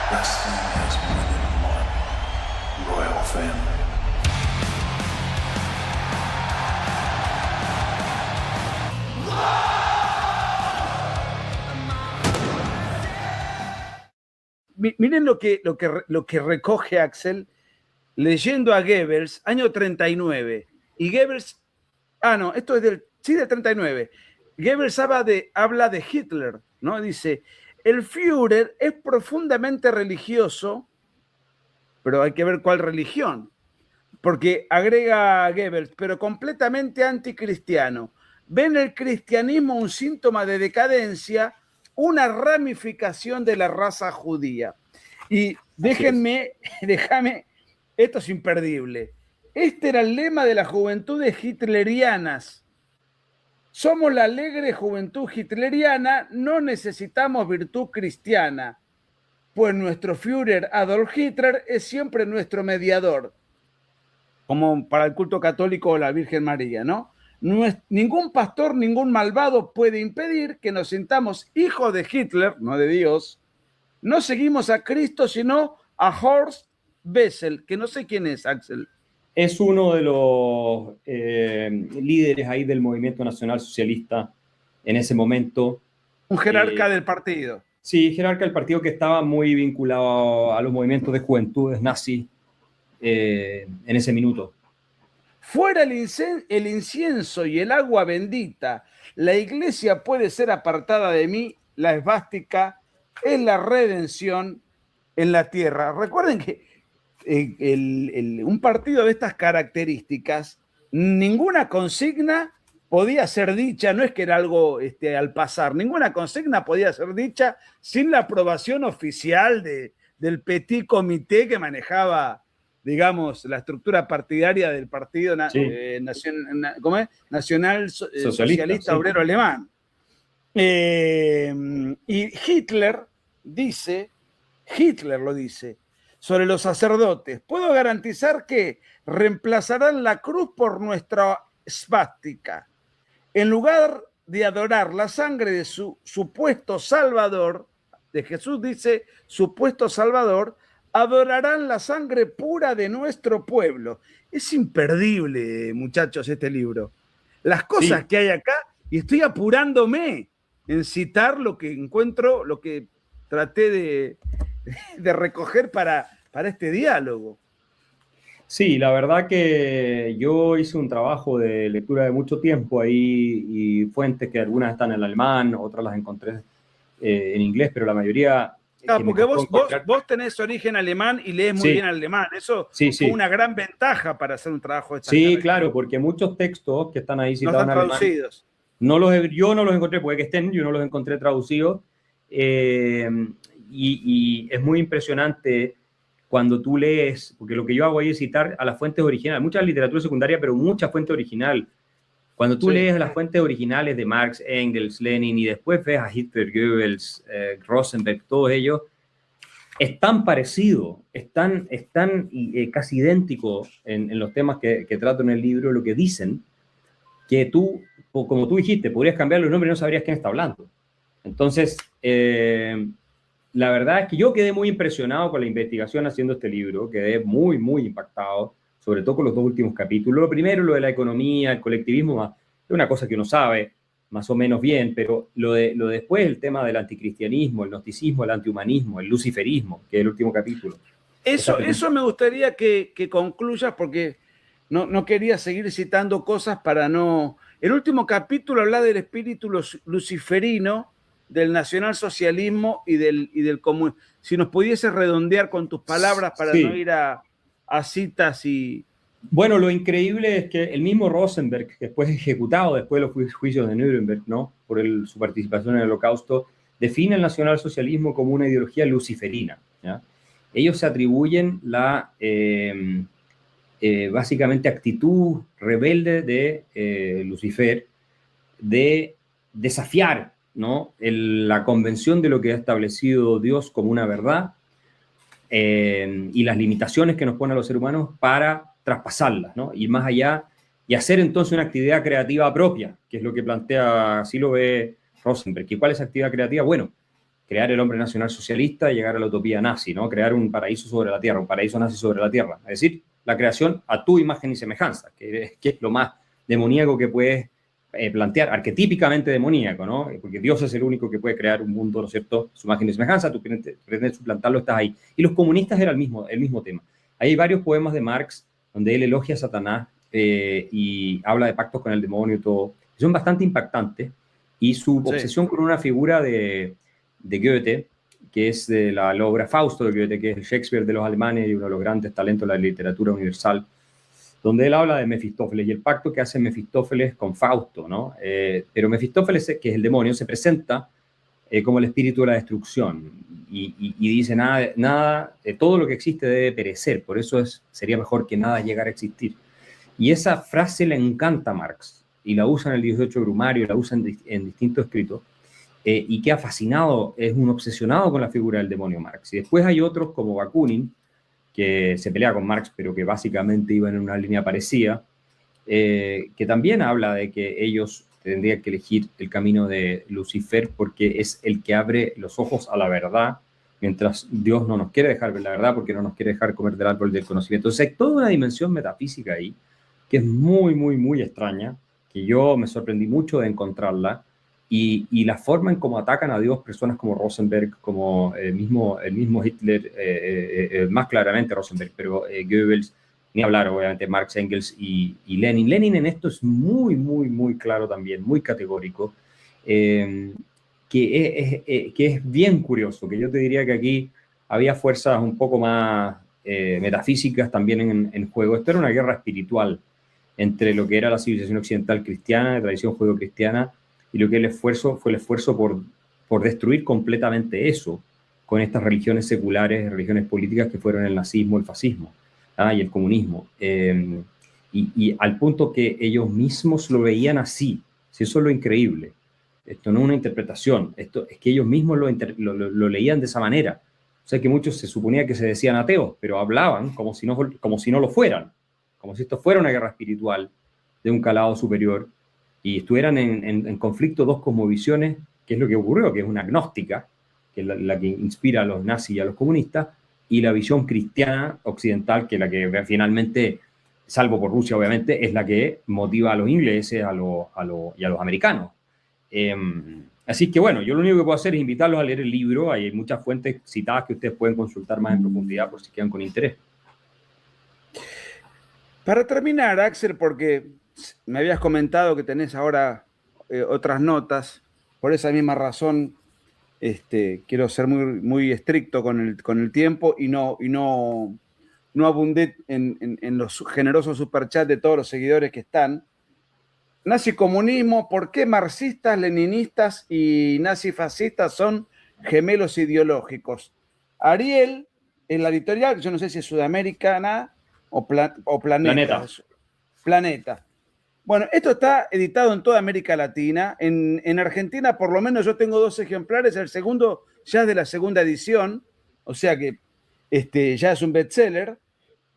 Wrestling has more than one royal family. Miren lo que recoge Axel leyendo a Goebbels, año 39. Y Goebbels, no, esto es del 39. Goebbels habla de Hitler, ¿no? Dice, el Führer es profundamente religioso, pero hay que ver cuál religión, porque agrega Goebbels, pero completamente anticristiano. Ven el cristianismo un síntoma de decadencia, una ramificación de la raza judía. Y déjame, esto es imperdible. Este era el lema de las juventudes hitlerianas. Somos la alegre juventud hitleriana, no necesitamos virtud cristiana, pues nuestro Führer Adolf Hitler es siempre nuestro mediador, como para el culto católico o la Virgen María, ¿no? Ningún pastor, ningún malvado puede impedir que nos sintamos hijos de Hitler, no de Dios. No seguimos a Cristo, sino a Horst Wessel, que no sé quién es, Axel. Es uno de los líderes ahí del movimiento nacional socialista en ese momento. Un jerarca del partido. Sí, jerarca del partido que estaba muy vinculado a los movimientos de juventudes nazis en ese minuto. Fuera el incienso y el agua bendita, la iglesia puede ser apartada de mí, la esvástica es la redención en la tierra. Recuerden que un partido de estas características, ninguna consigna podía ser dicha, no es que era algo al pasar, ninguna consigna podía ser dicha sin la aprobación oficial del petit comité que manejaba, digamos, la estructura partidaria del Partido Nacional Socialista Obrero Alemán. Y Hitler lo dice, sobre los sacerdotes, puedo garantizar que reemplazarán la cruz por nuestra esvástica. En lugar de adorar la sangre de su supuesto Salvador, de Jesús dice, supuesto Salvador, adorarán la sangre pura de nuestro pueblo. Es imperdible, muchachos, este libro. Las cosas que hay acá, y estoy apurándome en citar lo que encuentro, lo que traté de recoger para este diálogo. Sí, la verdad que yo hice un trabajo de lectura de mucho tiempo ahí y fuentes que algunas están en alemán, otras las encontré en inglés, pero la mayoría... porque vos tenés origen alemán y lees muy bien alemán. Eso fue una gran ventaja para hacer un trabajo de esta Sí, claro, porque muchos textos que están ahí citados en alemán, traducidos. Yo no los encontré, puede que estén, yo no los encontré traducidos. Y es muy impresionante cuando tú lees, porque lo que yo hago ahí es citar a las fuentes originales, mucha literatura secundaria, pero mucha fuente original. Cuando tú lees las fuentes originales de Marx, Engels, Lenin, y después ves a Hitler, Goebbels, Rosenberg, todos ellos, es tan parecido, es tan casi idéntico en los temas que trato en el libro, lo que dicen, que tú, como tú dijiste, podrías cambiar los nombres y no sabrías quién está hablando. Entonces, la verdad es que yo quedé muy impresionado con la investigación haciendo este libro, quedé muy, muy impactado, sobre todo con los dos últimos capítulos. Lo primero, lo de la economía, el colectivismo, es una cosa que uno sabe más o menos bien, pero lo de después, el tema del anticristianismo, el gnosticismo, el antihumanismo, el luciferismo, que es el último capítulo. Eso me gustaría que concluyas, porque no quería seguir citando cosas para no... El último capítulo habla del espíritu luciferino, del nacionalsocialismo y del comunismo. Si nos pudieses redondear con tus palabras para no ir a citas y... Bueno, lo increíble es que el mismo Rosenberg, que después ejecutado después de los juicios de Nuremberg, ¿no? Por su participación en el Holocausto, define el nacionalsocialismo como una ideología luciferina, ¿ya? Ellos se atribuyen la básicamente actitud rebelde de Lucifer de desafiar, ¿no? La convención de lo que ha establecido Dios como una verdad y las limitaciones que nos pone a los seres humanos para traspasarlas, ¿no? Y más allá, y hacer entonces una actividad creativa propia, que es lo que plantea, así lo ve Rosenberg. ¿Y cuál es actividad creativa? Bueno, crear el hombre nacional socialista y llegar a la utopía nazi, ¿no? Crear un paraíso sobre la tierra, un paraíso nazi sobre la tierra. Es decir, la creación a tu imagen y semejanza, que es lo más demoníaco que puedes plantear, arquetípicamente demoníaco, ¿no? Porque Dios es el único que puede crear un mundo, ¿no es cierto?, su imagen y semejanza, tú pretendes suplantarlo, estás ahí. Y los comunistas era el mismo tema. Hay varios poemas de Marx donde él elogia a Satanás y habla de pactos con el demonio y todo. Son bastante impactantes. Y su obsesión con una figura de Goethe, que es de la obra Fausto de Goethe, que es el Shakespeare de los alemanes y uno de los grandes talentos de la literatura universal, donde él habla de Mefistófeles y el pacto que hace Mefistófeles con Fausto, ¿no? Pero Mefistófeles, que es el demonio, se presenta como el espíritu de la destrucción y dice nada, todo lo que existe debe perecer, por eso sería mejor que nada llegara a existir. Y esa frase le encanta a Marx y la usa en el 18 Brumario, la usa en distintos escritos, y que ha fascinado, es un obsesionado con la figura del demonio Marx. Y después hay otros como Bakunin, que se pelea con Marx, pero que básicamente iban en una línea parecida, que también habla de que ellos tendrían que elegir el camino de Lucifer porque es el que abre los ojos a la verdad, mientras Dios no nos quiere dejar ver la verdad porque no nos quiere dejar comer del árbol del conocimiento. Entonces hay toda una dimensión metafísica ahí que es muy, muy, muy extraña, que yo me sorprendí mucho de encontrarla, y la forma en cómo atacan a Dios personas como Rosenberg, como el mismo Hitler, más claramente Rosenberg, pero Goebbels, ni hablar obviamente Marx, Engels y Lenin. Lenin en esto es muy, muy, muy claro también, muy categórico, que es bien curioso, que yo te diría que aquí había fuerzas un poco más metafísicas también en juego. Esto era una guerra espiritual entre lo que era la civilización occidental cristiana, de tradición judeocristiana, y lo que fue el esfuerzo por destruir completamente eso con estas religiones seculares, religiones políticas que fueron el nazismo, el fascismo y el comunismo. Y al punto que ellos mismos lo veían así. Si eso es lo increíble. Esto no es una interpretación, esto es que ellos mismos lo leían de esa manera. O sea que muchos se suponía que se decían ateos, pero hablaban como si no lo fueran, como si esto fuera una guerra espiritual de un calado superior, y estuvieran en conflicto dos cosmovisiones, que es lo que ocurrió, que es una gnóstica, que es la que inspira a los nazis y a los comunistas, y la visión cristiana occidental, que es la que finalmente, salvo por Rusia obviamente, es la que motiva a los ingleses y a los americanos. Así que bueno, yo lo único que puedo hacer es invitarlos a leer el libro. Hay muchas fuentes citadas que ustedes pueden consultar más en profundidad por si quedan con interés. Para terminar, Axel, porque me habías comentado que tenés ahora otras notas, por esa misma razón quiero ser muy, muy estricto con el tiempo y no abundé en los generosos superchats de todos los seguidores que están. Nazi-comunismo, ¿por qué marxistas, leninistas y nazifascistas son gemelos ideológicos? Ariel, en la editorial, yo no sé si es sudamericana o Planeta. Bueno, esto está editado en toda América Latina. En Argentina, por lo menos, yo tengo 2 ejemplares. El segundo ya es de la segunda edición, o sea que ya es un bestseller.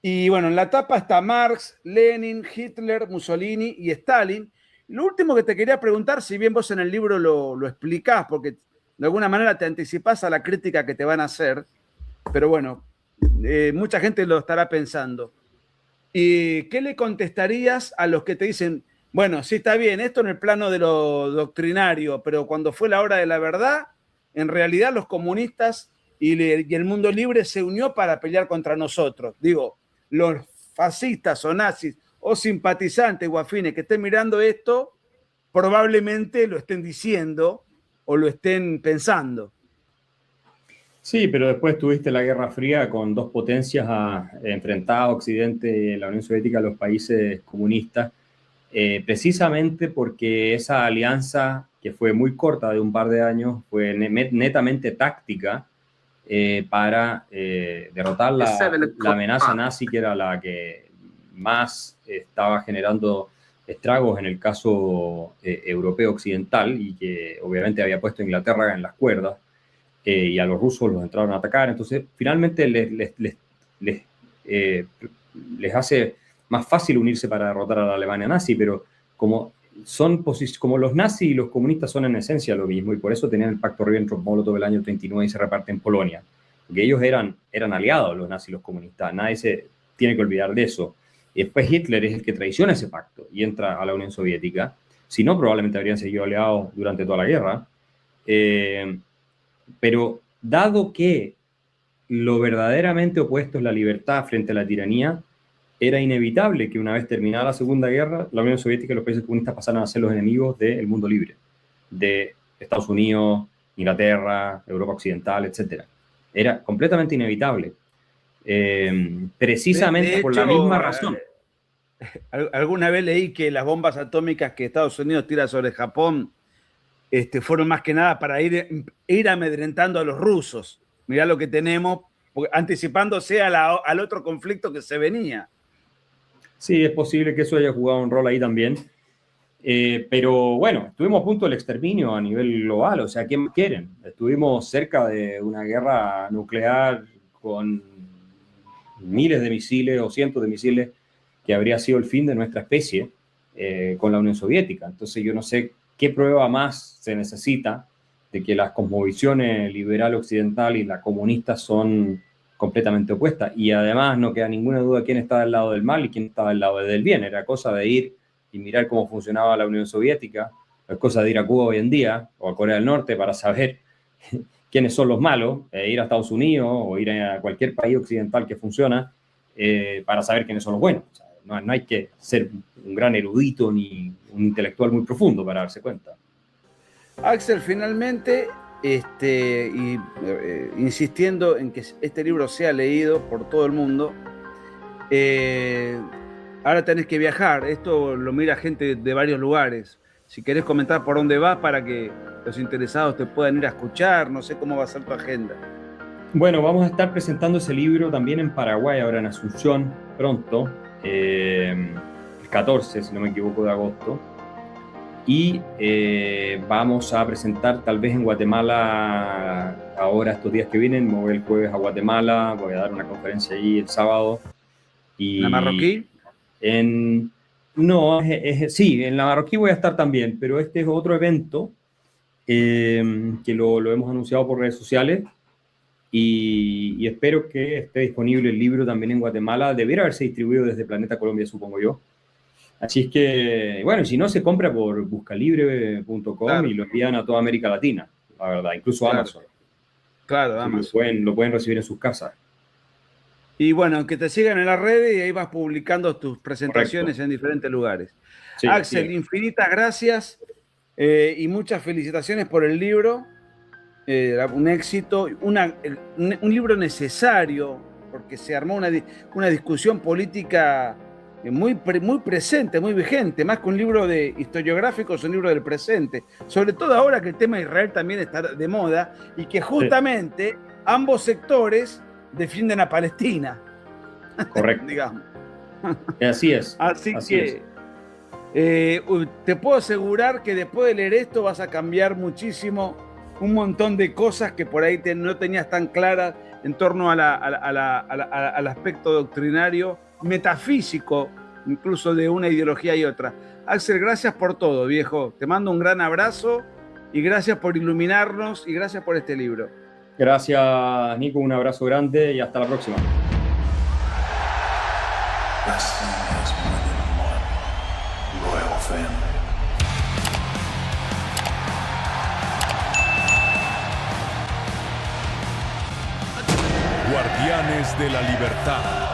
Y bueno, en la tapa está Marx, Lenin, Hitler, Mussolini y Stalin. Lo último que te quería preguntar, si bien vos en el libro lo explicás, porque de alguna manera te anticipás a la crítica que te van a hacer, pero bueno, mucha gente lo estará pensando. ¿Y qué le contestarías a los que te dicen, bueno, sí está bien, esto en el plano de lo doctrinario, pero cuando fue la hora de la verdad, en realidad los comunistas y el mundo libre se unió para pelear contra nosotros? Digo, los fascistas o nazis o simpatizantes o afines que estén mirando esto, probablemente lo estén diciendo o lo estén pensando. Sí, pero después tuviste la Guerra Fría con dos potencias enfrentadas, Occidente y la Unión Soviética, a los países comunistas, precisamente porque esa alianza, que fue muy corta, de un par de años, fue netamente táctica para derrotar la amenaza nazi, que era la que más estaba generando estragos en el caso europeo occidental, y que obviamente había puesto a Inglaterra en las cuerdas. Y a los rusos los entraron a atacar. Entonces, finalmente les hace más fácil unirse para derrotar a la Alemania nazi, pero como como los nazis y los comunistas son en esencia lo mismo, y por eso tenían el pacto Ribbentrop-Molotov el año 39 y se reparten en Polonia, porque ellos eran aliados, los nazis y los comunistas, nadie se tiene que olvidar de eso. Y después Hitler es el que traiciona ese pacto y entra a la Unión Soviética, si no probablemente habrían seguido aliados durante toda la guerra, pero dado que lo verdaderamente opuesto es la libertad frente a la tiranía, era inevitable que una vez terminada la Segunda Guerra, la Unión Soviética y los países comunistas pasaran a ser los enemigos del mundo libre, de Estados Unidos, Inglaterra, Europa Occidental, etc. Era completamente inevitable, precisamente por la misma razón. Alguna vez leí que las bombas atómicas que Estados Unidos tira sobre Japón fueron más que nada para ir amedrentando a los rusos. Mirá lo que tenemos, anticipándose al otro conflicto que se venía. Sí, es posible que eso haya jugado un rol ahí también. Pero bueno, estuvimos a punto del exterminio a nivel global. O sea, ¿qué más quieren? Estuvimos cerca de una guerra nuclear con miles de misiles o cientos de misiles que habría sido el fin de nuestra especie con la Unión Soviética. Entonces yo no sé qué prueba más se necesita de que las cosmovisiones liberal occidental y la comunista son completamente opuestas. Y además no queda ninguna duda quién está del lado del mal y quién está del lado del bien. Era cosa de ir y mirar cómo funcionaba la Unión Soviética, es cosa de ir a Cuba hoy en día o a Corea del Norte para saber quiénes son los malos, ir a Estados Unidos o ir a cualquier país occidental que funciona para saber quiénes son los buenos. O sea, no hay que ser un gran erudito ni un intelectual muy profundo para darse cuenta. Axel, finalmente, insistiendo en que este libro sea leído por todo el mundo, ahora tenés que viajar. Esto lo mira gente de varios lugares. Si querés comentar por dónde vas para que los interesados te puedan ir a escuchar, no sé cómo va a ser tu agenda. Bueno, vamos a estar presentando ese libro también en Paraguay, ahora en Asunción, pronto, el 14, si no me equivoco, de agosto. Y vamos a presentar tal vez en Guatemala ahora estos días que vienen. Me voy el jueves a Guatemala, voy a dar una conferencia ahí el sábado. Y ¿La Marroquí? Sí, en la Marroquí voy a estar también, pero este es otro evento que lo hemos anunciado por redes sociales y espero que esté disponible el libro también en Guatemala. Debería haberse distribuido desde Planeta Colombia, supongo yo. Así es que, bueno, si no, se compra por buscalibre.com, claro, y lo envían a toda América Latina, la verdad, incluso claro, Amazon. Claro, Amazon. Lo pueden recibir en sus casas. Y bueno, que te sigan en las redes y ahí vas publicando tus presentaciones. Correcto. En diferentes lugares. Sí, Axel, infinitas gracias y muchas felicitaciones por el libro. Un éxito, un libro necesario, porque se armó una discusión política muy presente, muy vigente, más que un libro de historiográfico, es un libro del presente, sobre todo ahora que el tema de Israel también está de moda y que justamente ambos sectores defienden a Palestina. Correcto. Digamos. Así es. Así que te puedo asegurar que después de leer esto vas a cambiar muchísimo un montón de cosas que por ahí no tenías tan claras en torno al aspecto doctrinario, metafísico, incluso de una ideología y otra. Axel, gracias por todo, viejo. Te mando un gran abrazo y gracias por iluminarnos y gracias por este libro. Gracias, Nico. Un abrazo grande y hasta la próxima. Guardianes de la Libertad.